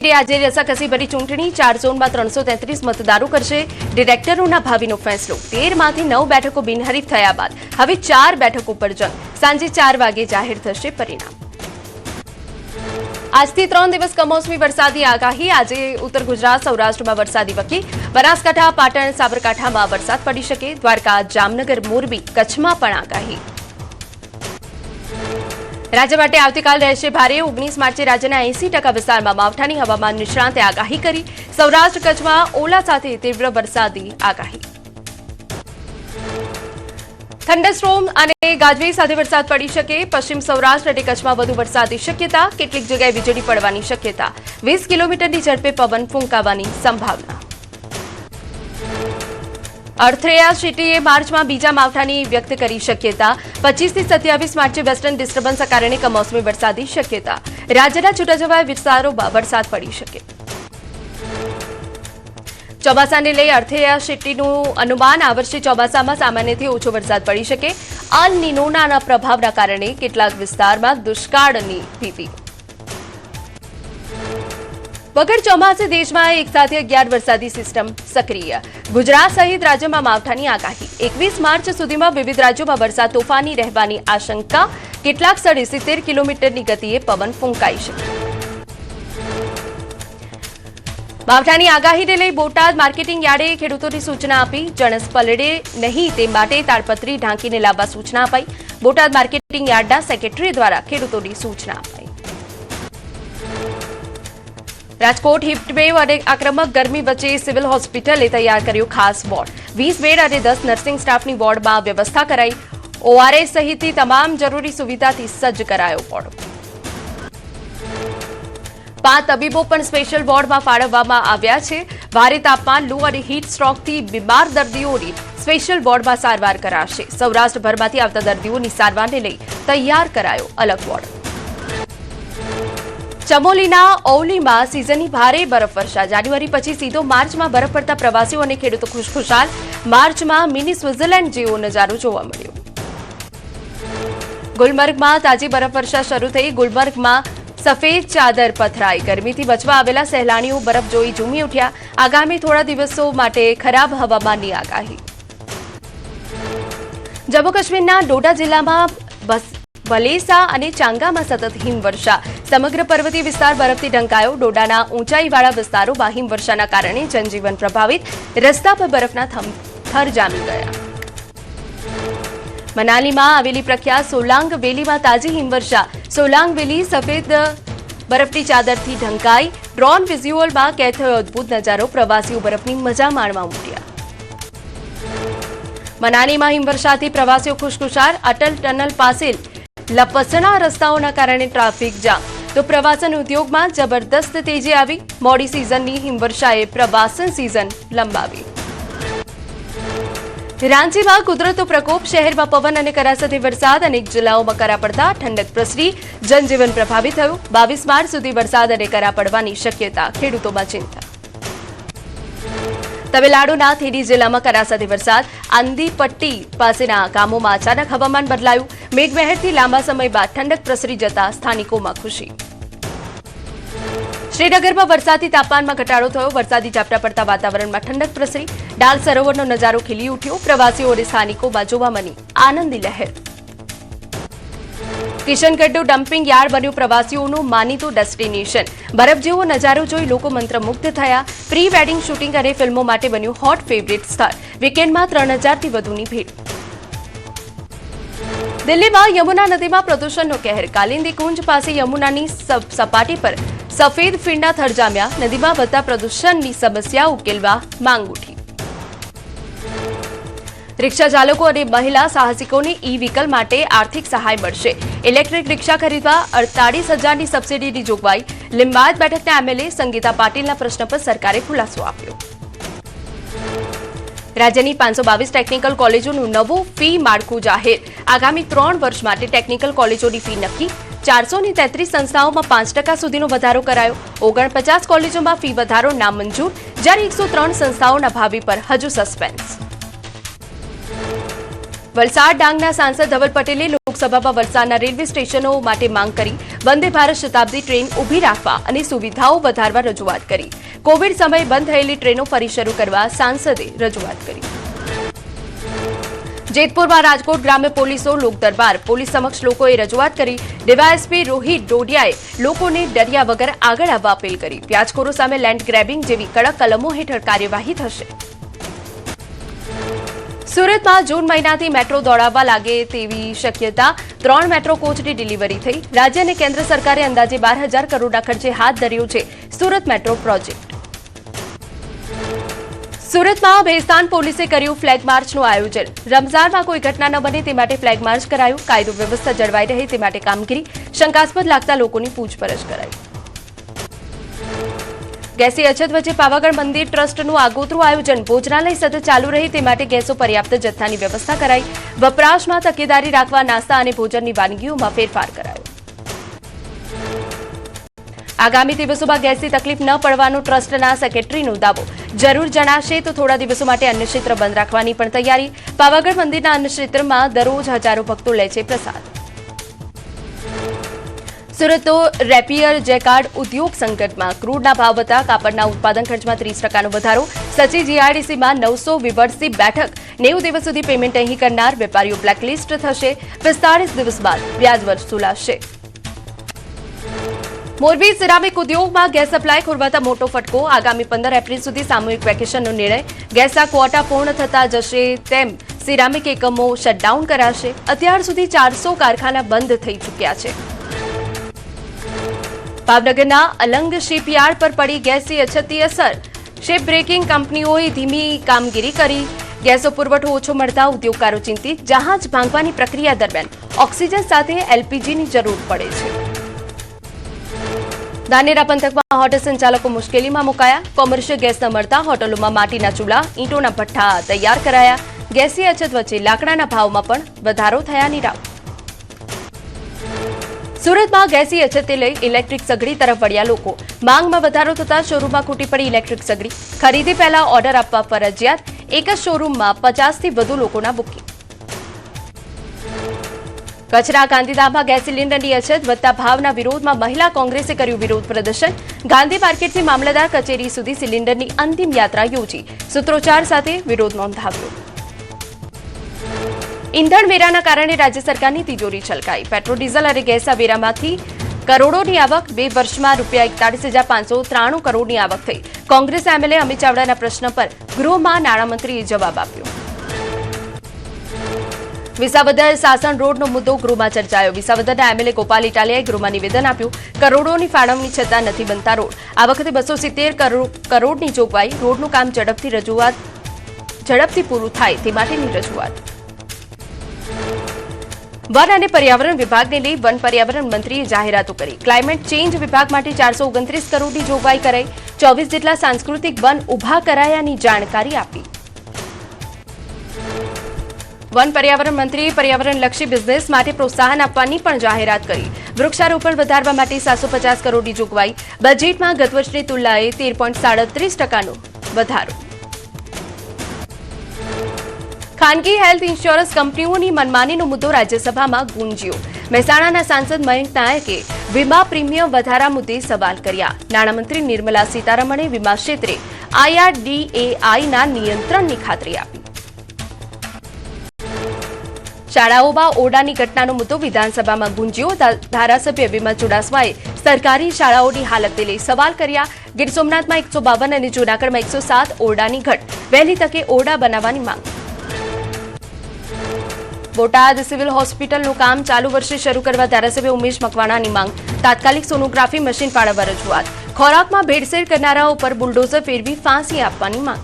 આજે રસાકસીભરી ચૂંટણી 4 ઝોનમાં 333 મતદારો કરશે ડિરેક્ટરોના ભાવિનો ફેસલો 13માંથી 9 બેઠકો બિનહરીફ થયા બાદ હવે 4 બેઠકો પર જંગ સાંજે 4 વાગે જાહેર થશે પરિણામ આજથી 3 દિવસ કમોસમી વરસાદી આગાહી આજે ઉત્તર ગુજરાત સૌરાષ્ટ્રમાં વરસાદી વકી બનાસકાંઠા પાટણ સાબરકાંઠામાં વરસાદ પડી શકે દ્વારકા જામનગર મોરબી કચ્છમાં પણ આગાહી राज्य માટે આવતીકાલ રહેશે ભારે 19 માર્ચે રાજ્યના 80% વિસ્તારમાં માવઠાની હવામાન નિષ્ણાંતે આગાહી કરી સૌરાષ્ટ્ર કચ્છમાં ઓલા સાથે તીવ્ર વરસાદી આગાહી થંડરસ્ટોર્મ અને ગાજવીજ સાથે વરસાદ પડી શકે પશ્ચિમ સૌરાષ્ટ્ર અને કચ્છમાં વધુ વરસાદની શક્યતા કેટલીક જગ્યાએ વીજળી પડવાની શક્યતા 20 કિલોમીટરની ઝડપે પવન ફૂંકાવાની સંભાવના અર્થરેયા સિટીએ માર્ચમાં બીજા માવઠાની વ્યક્ત કરી શક્યતા 25 થી 27 માર્ચે વેસ્ટર્ન ડિસ્ટર્બન્સના કારણે કમોસમી વરસાદી શક્યતા રાજ્યના છૂટાછવાયા વિસ્તારોમાં વરસાદ પડી શકે ચોમાસાને લઈ અર્થરેયા સિટીનું અનુમાન આ વર્ષે ચોમાસામાં સામાન્યથી ઓછો વરસાદ પડી શકે અલ નિનોના પ્રભાવના કારણે કેટલાક વિસ્તારમાં દુષ્કાળની ભીતિ વગર ચોમાસે દેશમાં એક સાથે 11 વરસાદી સિસ્ટમ સક્રિય ગુજરાત સહિત રાજ્યમાં માવઠાની આગાહી 21 માર્ચ સુધીમાં વિવિધ રાજ્યોમાં વરસાદ તોફાની રહેવાની આશંકા કેટલાક સ્થળે 70 કિલોમીટરની ગતિએ પવન ફૂંકાઈ શકે માવઠાની આગાહીને લઈ બોટાદ માર્કેટિંગ યાર્ડે ખેડૂતોની સૂચના આપી જણસ પલળે નહીં તે માટે તાડપત્રી ઢાંકીને લાવવા સૂચના અપાઈ બોટાદ માર્કેટિંગ યાર્ડના સેક્રેટરી દ્વારા ખેડૂતોની સૂચના અપાઈ રાજકોટ હીટવેવ અને આક્રમક ગરમી વચ્ચે સિવિલ હોસ્પિટલે તૈયાર કર્યો ખાસ વોર્ડ 20 બેડ અને 10 નર્સિંગ સ્ટાફની વોર્ડમાં વ્યવસ્થા કરાઈ ઓઆરએસ સહિતની તમામ જરૂરી સુવિધાથી સજ્જ કરાયો વોર્ડ 5 તબીબો પણ સ્પેશિયલ વોર્ડમાં ફાળવવામાં આવ્યા છે ભારે તાપમાન લૂ અને હીટ સ્ટ્રોકથી બીમાર દર્દીઓની સ્પેશિયલ વોર્ડમાં સારવાર કરાશે સૌરાષ્ટ્રભરમાંથી આવતા દર્દીઓની સારવારને લઈ તૈયાર કરાયો અલગ વોર્ડ ચમોલીના ઔલીમાં સિઝનની ભારે બરફવર્ષા જાન્યુઆરી પછી સીધો માર્ચમાં બરફ પડતા પ્રવાસીઓ અને ખેડૂતો ખુશખુશાલ માર્ચમાં મિની સ્વિટ્ઝરલેન્ડ જેવો નજારો જોવા મળ્યો ગુલમર્ગમાં તાજી બરફવર્ષા શરૂ થઈ ગુલમર્ગમાં સફેદ ચાદર પથરાઈ ગરમીથી બચવા આવેલા સહેલાણીઓ બરફ જોઈ ઝૂમી ઉઠ્યા આગામી થોડા દિવસો માટે ખરાબ હવામાનની આગાહી જમ્મુ કાશ્મીરના ડોડા જિલ્લામાં બલેસા અને ચાંગામાં સતત હિમવર્ષા સમગ્ર પર્વતીય વિસ્તાર બરફથી ઢંકાયો ડોડાના ઊંચાઈવાળા વિસ્તારોમાં હિમવર્ષાના કારણે જનજીવન પ્રભાવિત રસ્તા પર બરફના થર જામી ગયા મનાલીમાં આવેલી પ્રખ્યાત સોલાંગ વેલીમાં તાજી હિમવર્ષા સોલાંગ વેલી સફેદ બરફની ચાદરથી ઢંકાઈ ડ્રોન વિઝ્યુઅલમાં કેદ થયો અદભુત નજારો પ્રવાસીઓ બરફની મજા માણવા ઉમટ્યા મનાલીમાં હિમવર્ષાથી પ્રવાસીઓ ખુશખુશાલ અટલ ટનલ પાસે લપસણા રસ્તાઓના કારણે ટ્રાફિક જામ તો પ્રવાસન ઉદ્યોગમાં જબરદસ્ત તેજી આવી મોડી સિઝનની હિમવર્ષાએ પ્રવાસન સિઝન લંબાવી રાંચીમાં કુદરતનો પ્રકોપ શહેરમાં પવન અને કરા સાથે વરસાદ અનેક જિલ્લાઓમાં કરા પડતા ઠંડક પ્રસરી જનજીવન પ્રભાવિત થયું 22 માર્ચ સુધી વરસાદ અને કરા પડવાની શક્યતા ખેડૂતોમાં ચિંતા તમિલનાડુના થેની જિલ્લામાં કરા સાથે વરસાદ આંદીપટ્ટી પાસેના ગામોમાં અચાનક હવામાન બદલાયું મેઘમહેરથી લાંબા સમય બાદ ઠંડક પ્રસરી જતા સ્થાનિકોમાં ખુશી શ્રીનગરમાં વરસાદથી તાપમાનમાં ઘટાડો થયો વરસાદી ઝાપટા પડતા વાતાવરણમાં ઠંડક પ્રસરી ડાલ સરોવરનો નજારો ખીલી ઉઠ્યો પ્રવાસીઓ અને સ્થાનિકોમાં જોવા મળી આનંદી લહેર કિશનગઢનું ડમ્પિંગ યાર્ડ બન્યું પ્રવાસીઓનું માનીતું ડેસ્ટિનેશન બરફ જેવો નજારો જોઈ લોકો મંત્રમુગ્ધ થયા પ્રી વેડિંગ શૂટિંગ અને ફિલ્મો માટે બન્યું હોટ ફેવરિટ સ્થળ વીકેન્ડમાં 3000થી વધુની ભીડ દિલ્હીમાં યમુના નદીમાં પ્રદૂષણનો કહેર કાલિંદી કુંજ પાસે યમુનાની સપાટી પર સફેદ ફીંડા થર જામ્યા નદીમાં વધતા પ્રદૂષણની સમસ્યા ઉકેલવા માંગ ઉઠી રિક્ષા ચાલકો અને મહિલા સાહસિકોને ઈ વ્હીકલ માટે આર્થિક સહાય મળશે ઇલેક્ટ્રિક રિક્ષા ખરીદવા 48,000ની સબસિડીની જોગવાઈ લિંબાયત બેઠકના એમએલએ સંગીતા પાટીલના પ્રશ્ન પર સરકારે ખુલાસો આપ્યો રાજ્યની 522 ટેકનિકલ કોલેજોનું નવું ફી માળખું જાહેર આગામી 3 વર્ષ માટે ટેકનિકલ કોલેજોની ફી નક્કી 433 સંસ્થાઓમાં 5% સુધીનો વધારો કરાયો 49 કોલેજોમાં ફી વધારો નામંજૂર જ્યારે 103 સંસ્થાઓના ભાવિ પર હજુ સસ્પેન્સ વલસાડ ડાંગના સાંસદ ધવલ પટેલે લોકસભામાં વલસાડના રેલવે સ્ટેશનો માટે માંગ કરી વંદે ભારત શતાબ્દી ટ્રેન ઊભી રાખવા અને સુવિધાઓ વધારવા રજૂઆત કરી. કોવિડ સમયે બંધ થયેલી ટ્રેનો ફરી શરૂ કરવા સાંસદે રજૂઆત કરી. જેતપુરમાં રાજકોટ ગ્રામ્ય પોલીસો લોકદરબાર પોલીસ સમક્ષ લોકોએ રજૂઆત કરી. ડીવાયએસપી રોહિત ડોડિયાએ લોકોને ડર્યા વગર આગળ આવવા અપીલ કરી. વ્યાજખોરો સામે લેન્ડ ગ્રેબિંગ જેવી કડક કલમો હેઠળ કાર્યવાહી થશે. સુરતમાં જૂન મહિનાથી મેટ્રો દોડાવવા લાગે તેવી શક્યતા. 3 મેટ્રો કોચની ડિલિવરી થઈ. રાજ્ય અને કેન્દ્ર સરકારે અંદાજે 12,000 કરોડના ખર્ચે હાથ ધર્યો છે સુરત મેટ્રો પ્રોજેક્ટ. સુરતમાં ભેસ્તાન પોલીસે કર્યું ફ્લેગ માર્ચનું આયોજન. રમઝાનમાં કોઈ ઘટના ન બને તે માટે ફ્લેગ માર્ચ કરાયું. કાયદો વ્યવસ્થા જળવાઈ રહે તે માટે કામગીરી. શંકાસ્પદ લાગતા લોકોની પૂછપરછ કરાઈ. ગેસની અછત વચ્ચે પાવાગઢ મંદિર ટ્રસ્ટનું આગોતરું આયોજન. ભોજનાલય સતત ચાલુ રહે તે માટે ગેસો પર્યાપ્ત જથ્થાની વ્યવસ્થા કરાઈ. વપરાશમાં તકેદારી રાખવા નાસ્તા અને ભોજનની વાનગીઓમાં ફેરફાર કરાયો. આગામી દિવસોમાં ગેસની તકલીફ ન પડવાનો ટ્રસ્ટના સેક્રેટરીનો દાવો. જરૂર જણાશે તો થોડા દિવસો માટે અન્ય ક્ષેત્ર બંધ રાખવાની પણ તૈયારી. પાવાગઢ મંદિરના અન્ય ક્ષેત્રમાં દરરોજ હજારો ભક્તો લે છે પ્રસાદ. સુરતનો રેપિયર જેકાર્ડ ઉદ્યોગ સંકટમાં. ક્રૂડના ભાવ વધતા કાપડના ઉત્પાદન ખર્ચમાં 30% વધારો. સચી જીઆઈડીસીમાં 900 વિવર્સની બેઠક. 90 દિવસ સુધી પેમેન્ટ નહીં કરનાર વેપારીઓ બ્લેકલિસ્ટ થશે. 45 દિવસ બાદ વ્યાજ વસૂલાશે. મોરબી સિરામિક ઉદ્યોગમાં ગેસ સપ્લાય ખોરવાતા મોટો ફટકો. આગામી 15 એપ્રિલ સુધી સામૂહિક વેકેશનનો નિર્ણય. ગેસના ક્વોટા પૂર્ણ થતા જશે તેમ સિરામિક એકમો શટડાઉન કરાશે. અત્યાર સુધી 400 કારખાના બંધ થઈ ચૂક્યા છે. ભાવનગરના અલંગ શિપયાર્ડ પર પડી ગેસની અછતની અસર. શિપ બ્રેકિંગ કંપનીઓએ ધીમી કામગીરી કરી. ગેસનો પુરવઠો ઓછો મળતા ઉદ્યોગકારો ચિંતિત. જહાજ ભાંગવાની પ્રક્રિયા દરમિયાન ઓક્સિજન સાથે એલપીજીની જરૂર પડે છે. ધાનેરા પંથકમાં હોટલ સંચાલકો મુશ્કેલીમાં મુકાયા. કોમર્શિયલ ગેસ ન મળતા હોટલોમાં માટીના ચૂલા ઈંટોના ભઠ્ઠા તૈયાર કરાયા. ગેસની અછત વચ્ચે લાકડાના ભાવમાં પણ વધારો થયાની રાવ. સુરતમાં ગેસની અછતને લઈ ઇલેક્ટ્રિક સગડી તરફ વળ્યા લોકો. માંગમાં વધારો થતા શોરૂમમાં ખૂટી પડી ઇલેક્ટ્રિક સગડી. ખરીદી પહેલા ઓર્ડર આપવા ફરજિયાત. એક જ શોરૂમમાં 50થી વધુ લોકોના બુકિંગ. કચ્છના ગાંધીધામમાં ગેસ સિલિન્ડરની અછત વધતા ભાવના વિરોધમાં મહિલા કોંગ્રેસે કર્યું વિરોધ પ્રદર્શન. ગાંધી માર્કેટથી મામલતદાર કચેરી સુધી સિલિન્ડરની અંતિમ યાત્રા યોજી. સૂત્રોચ્ચાર સાથે વિરોધ નોંધાવ્યો. ઇંધણ વેરાના કારણે રાજ્ય સરકારની તિજોરી છલકાઈ. પેટ્રોલ ડીઝલ અને ગેસના વેરામાંથી કરોડોની આવક. 2 વર્ષમાં ₹41,593 કરોડની આવક થઈ. કોંગ્રેસ એમએલએ અમિત ચાવડાના પ્રશ્ન પર ગૃહમાં નાણામંત્રીએ જવાબ આપ્યો. વિસાવદર સાસણ રોડનો મુદ્દો ગૃહમાં ચર્ચાયો. વિસાવદરના એમએલએ ગોપાલ ઇટાલિયાએ ગૃહમાં નિવેદન આપ્યું. કરોડોની ફાળવણી છતાં નથી બનતા રોડ. આ વખતે 270 કરોડની જોગવાઈ. રોડનું કામ ઝડપથી પૂરું થાય તે માટેની રજૂઆત. વન અને પર્યાવરણ વિભાગને લઈ વન પર્યાવરણ મંત્રીએ જાહેરાતો કરી. ક્લાઇમેટ ચેન્જ વિભાગ માટે 429 કરોડની જોગવાઈ કરાઈ. 24 જેટલા સાંસ્કૃતિક વન ઉભા કરાયાની જાણકારી આપી. વન પર્યાવરણ મંત્રીએ પર્યાવરણલક્ષી બિઝનેસ માટે પ્રોત્સાહન આપવાની પણ જાહેરાત કરી. વૃક્ષારોપણ વધારવા માટે 750 કરોડની જોગવાઈ. બજેટમાં ગત વર્ષની તુલનાએ 13.37%નો વધારો. ખાનગી હેલ્થ ઇન્સ્યોરન્સ કંપનીઓની મનમાનીનો મુદ્દો રાજ્યસભામાં ગુંજ્યો. મહેસાણાના સાંસદ મયંક નાયકે વીમા પ્રીમિયમ વધારા મુદ્દે સવાલ કર્યા. નાણામંત્રી નિર્મલા સીતારમણે વીમા ક્ષેત્રે IRDAIના નિયંત્રણની ખાતરી આપી. શાળાઓમાં ઓરડાની ઘટનાનો મુદ્દો વિધાનસભામાં ગુંજ્યો. ધારાસભ્ય વિમલ ચુડાસમાએ સરકારી શાળાઓની હાલતને લઈ સવાલ કર્યા. ગીર સોમનાથમાં 152 અને જૂનાગઢમાં 107 ઓરડાની ઘટ. વહેલી તકે ઓરડા બનાવવાની માંગ. બોટાદ સિવિલ હોસ્પિટલનું કામ ચાલુ વર્ષે શરૂ કરવા ધારાસભ્ય ઉમેશ મકવાણાની માંગ. તાત્કાલિક સોનોગ્રાફી મશીન ફાળવવા રજૂઆત. ખોરાકમાં ભેળસેળ કરનારાઓ પર બુલડોઝર ફેરવી ફાંસી આપવાની માંગ.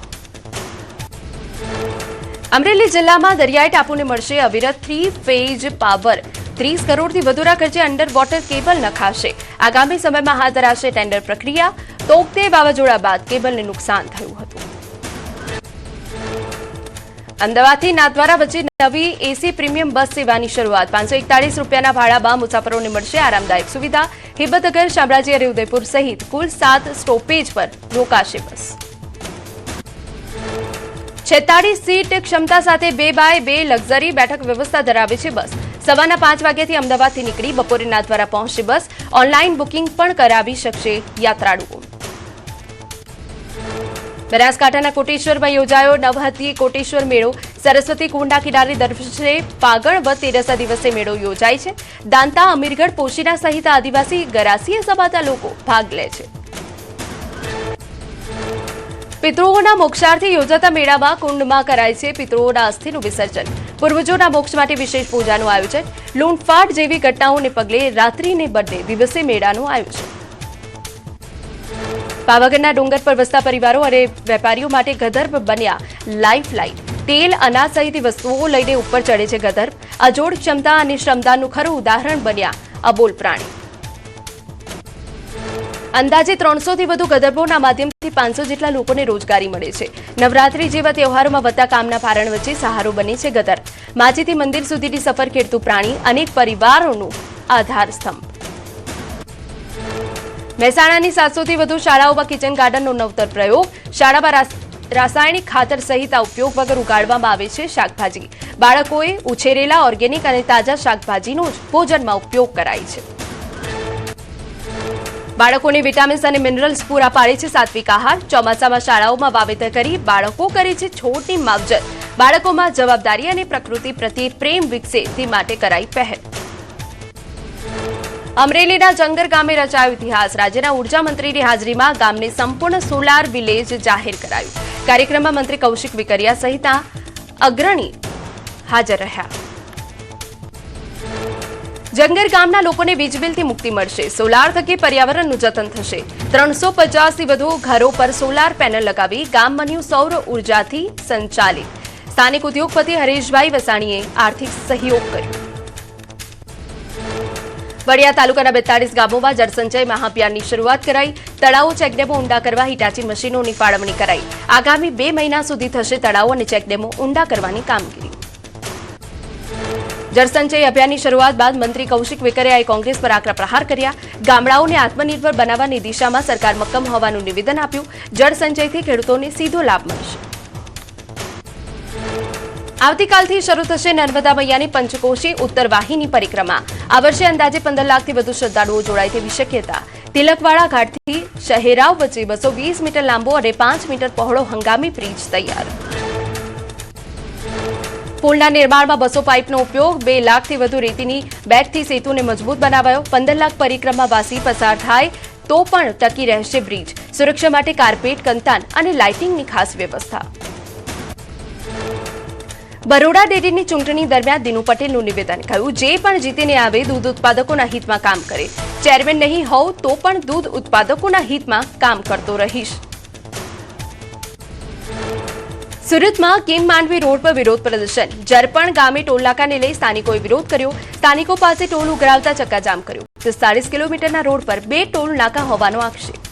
અમરેલી જિલ્લામાં દરિયાઈ ટાપુને મળશે અવિરત 3 ફેઝ પાવર. 30 કરોડથી વધુના ખર્ચે અંડર વોટર કેબલ નખાશે. આગામી સમયમાં હાથ ધરાશે ટેન્ડર પ્રક્રિયા. તોકતે વાવાઝોડા બાદ કેબલને નુકસાન થયું હતું. અમદાવાદથી નાથદ્વારા વચ્ચે નવી એસી પ્રીમિયમ બસ સેવાની શરૂઆત. 541 રૂપિયાના ભાડામાં મુસાફરોને મળશે આરામદાયક સુવિધા. હિંમતનગર, શામળાજી અને ઉદયપુર સહિત કુલ 7 સ્ટોપેજ પર રોકાશે બસ. 46 સીટ ક્ષમતા સાથે 2x2 લક્ઝરી બેઠક વ્યવસ્થા ધરાવે છે બસ. સવારના 5 વાગ્યાથી અમદાવાદથી નીકળી બપોરે નાથદ્વારા પહોંચશે બસ. ઓનલાઈન બુકિંગ પણ કરાવી શકશે યાત્રાળુઓ. બનાસકાંઠાના કોટેશ્વરમાં યોજાયો નવહત્તીય કોટેશ્વર મેળો. સરસ્વતી કુંડના કિનારે દર વર્ષે ફાગણ વદ તેરસના દિવસે મેળો યોજાય છે. દાંતા, અમીરગઢ, પોશીના સહિત આદિવાસી ગરાસીય સમાજના લોકો ભાગ લે છે. પિતૃઓના મોક્ષાર્થે યોજાતા મેળામાં કુંડમાં કરાય છે પિતૃઓના અસ્થિનું વિસર્જન. પૂર્વજોના મોક્ષ માટે વિશેષ પૂજાનું આયોજન. લૂંટફાટ જેવી ઘટનાઓને પગલે રાત્રિને બદલે દિવસે મેળાનું આયોજન. પાવાગઢના ડુંગર પર વસતા પરિવારો અને વેપારીઓ માટે ગધર્ભ બન્યા લાઇફલાઇન. તેલ, અનાજ સહિતની વસ્તુઓ લઈને ઉપર ચડે છે ગધર્ભ. અજોડ ક્ષમતા અને શ્રમદાનનું ખરું ઉદાહરણ બન્યા અબોલ પ્રાણી. અંદાજે 300થી વધુ ગધર્ભોના માધ્યમથી 500 જેટલા લોકોને રોજગારી મળે છે. નવરાત્રી જેવા તહેવારોમાં વધતા કામના ભારણ વચ્ચે સહારો બને છે ગધર. માજીથી મંદિર સુધીની સફર ખેડતું પ્રાણી અનેક પરિવારોનું આધાર સ્તંભ. મહેસાણાની 700થી વધુ શાળાઓમાં કિચન ગાર્ડનનો નવતર પ્રયોગ. શાળામાં રાસાયણિક ખાતર સહિતના ઉપયોગ વગર ઉગાડવામાં આવે છે શાકભાજી. બાળકોએ ઉછેરેલા ઓર્ગેનિક અને તાજા શાકભાજીનો જ ભોજનમાં ઉપયોગ કરાય છે. બાળકોને વિટામિન્સ અને મિનરલ્સ પૂરા પાડે છે સાત્વિક આહાર. ચોમાસામાં શાળાઓમાં વાવેતર કરી બાળકો કરે છે છોડની માવજત. બાળકોમાં જવાબદારી અને પ્રકૃતિ પ્રત્યે પ્રેમ વિકસે તે માટે કરાઈ પહેલ. અમરેલીના જંગર ગામે રચાયો ઇતિહાસ. રાજ્યના ઉર્જા મંત્રીની હાજરીમાં ગામને સંપૂર્ણ સોલાર વિલેજ જાહેર કરાયું. કાર્યક્રમમાં મંત્રી કૌશિક વેકરિયા સહિતના અગ્રણી હાજર રહ્યા. જંગર ગામના લોકોને વીજ બિલથી મુક્તિ મળશે. સોલાર થકી પર્યાવરણનું જતન થશે. 350થી વધુ ઘરો પર સોલાર પેનલ લગાવી ગામ બન્યું સૌર ઉર્જાથી સંચાલિત. સ્થાનિક ઉદ્યોગપતિ હરેશભાઈ વસાણીએ આર્થિક સહયોગ કર્યો. વડિયા તાલુકાના 42 ગામોમાં જળસંચય મહાઅભિયાનની શરૂઆત કરાઈ. તળાવો, ચેકડેમો ઊંડા કરવા હિટાચી મશીનોની ફાળવણી કરાઈ. આગામી 2 મહિના સુધી થશે તળાવો અને ચેકડેમો ઊંડા કરવાની કામગીરી. જળસંચય અભિયાનની શરૂઆત બાદ મંત્રી કૌશિક વેકરિયાએ કોંગ્રેસ પર આકરા પ્રહાર કર્યા. ગામડાઓને આત્મનિર્ભર બનાવવાની દિશામાં સરકાર મક્કમ હોવાનું નિવેદન આપ્યું. જળસંચયથી ખેડૂતોને સીધો લાભ મળશે. આવતીકાલથી શરૂ થશે નર્મદા મૈયાની પંચકોશી ઉત્તરવાહીની પરિક્રમા. આ વર્ષે અંદાજે 15 લાખથી વધુ શ્રદ્ધાળુઓ જોડાય તેવી શક્યતા. તિલકવાડા ઘાટથી શહેરાવ વચ્ચે 220 મીટર લાંબો અને 5 મીટર પહોળો હંગામી બ્રિજ તૈયાર. પુલના નિર્માણમાં 200 પાઇપનો ઉપયોગ. 2 લાખથી વધુ રેતીની બેગથી સેતુને મજબૂત બનાવાયો. 15 લાખ પરિક્રમાવાસી પસાર થાય તો પણ ટકી રહેશે બ્રિજ. સુરક્ષા માટે કાર્પેટ, કંતાન અને લાઇટિંગની ખાસ વ્યવસ્થા. બરોડા ડેરીની ચૂંટણી દરમિયાન દિનુ પટેલનું નિવેદન કહ્યું, જે પણ જીતીને આવે દૂધ ઉત્પાદકોના હિતમાં કામ કરે. ચેરમેન નહીં હોઉં તો પણ દૂધ ઉત્પાદકોના હિતમાં કામ કરતો રહીશ. સુરતમાં કિમ માંડવી રોડ પર વિરોધ પ્રદર્શન. જરપણ ગામે ટોલનાકાને લઈ સ્થાનિકોએ વિરોધ કર્યો. સ્થાનિકો પાસે ટોલ ઉઘરાવતા ચક્કાજામ કર્યો. 45 કિલોમીટરના રોડ પર 2 ટોલ નાકા હોવાનો આક્ષેપ.